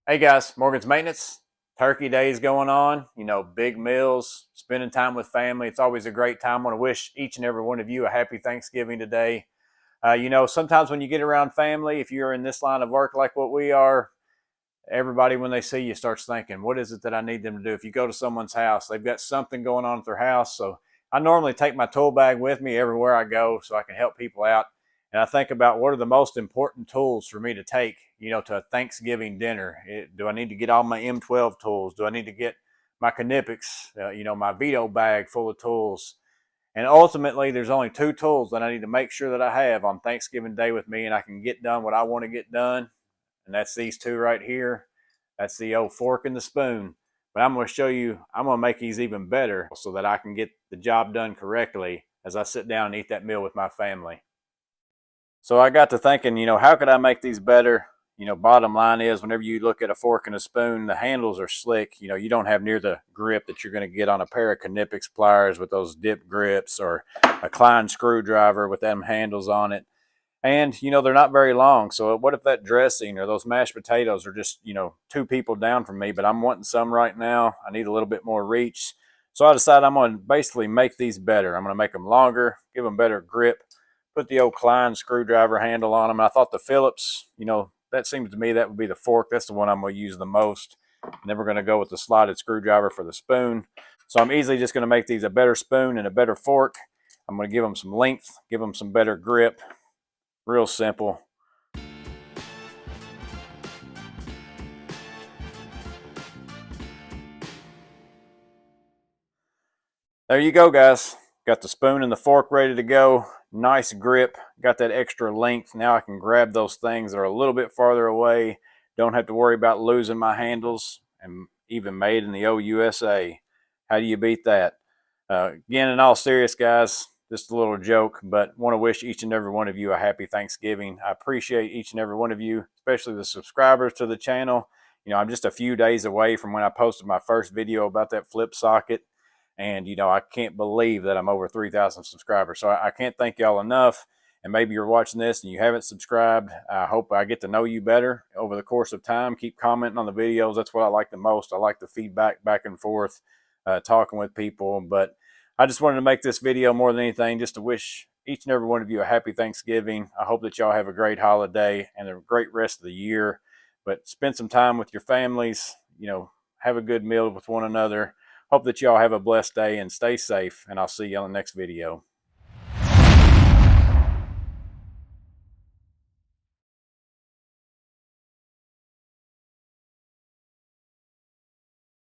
Hey guys, Morgan's Maintenance. Turkey Day's going on. Big meals, spending time with family. It's always a great time. I want to wish each and every one of you a happy Thanksgiving today. Sometimes when you get around family, if you're in this line of work like what we are, everybody, when they see you, starts thinking, what is it that I need them to do? If you go to someone's house, they've got something going on at their house. So I normally take my tool bag with me everywhere I go so I can help people out. And I think about what are the most important tools for me to take, to a Thanksgiving dinner. Do I need to get all my M12 tools? Do I need to get my Knipex, my Vito bag full of tools? And ultimately, there's only two tools that I need to make sure that I have on Thanksgiving Day with me, and I can get done what I want to get done. And that's these two right here. That's the old fork and the spoon. But I'm going to show you, I'm going to make these even better so that I can get the job done correctly as I sit down and eat that meal with my family. So I got to thinking, how could I make these better? Bottom line is whenever you look at a fork and a spoon, the handles are slick. You don't have near the grip that you're going to get on a pair of Knipex pliers with those dip grips, or a Klein screwdriver with them handles on it. And, they're not very long. So what if that dressing or those mashed potatoes are just, two people down from me, but I'm wanting some right now. I need a little bit more reach. So I decided I'm going to basically make these better. I'm going to make them longer, give them better grip, put the old Klein screwdriver handle on them. And I thought the Phillips, that seems to me that would be the fork. That's the one I'm going to use the most. And then we're going to go with the slotted screwdriver for the spoon. So I'm easily just going to make these a better spoon and a better fork. I'm going to give them some length, give them some better grip. Real simple. There you go, guys. Got the spoon and the fork ready to go. Nice grip. Got that extra length. Now I can grab those things that are a little bit farther away. Don't have to worry about losing my handles. And even made in the old USA. How do you beat that? Again, in all serious, guys, just a little joke, but want to wish each and every one of you a happy Thanksgiving. I appreciate each and every one of you, especially the subscribers to the channel. I'm just a few days away from when I posted my first video about that flip socket. And, I can't believe that I'm over 3,000 subscribers. So I can't thank y'all enough. And maybe you're watching this and you haven't subscribed. I hope I get to know you better over the course of time. Keep commenting on the videos. That's what I like the most. I like the feedback back and forth, talking with people. But I just wanted to make this video more than anything just to wish each and every one of you a happy Thanksgiving. I hope that y'all have a great holiday and a great rest of the year. But spend some time with your families, have a good meal with one another. Hope that y'all have a blessed day and stay safe, and I'll see you on the next video.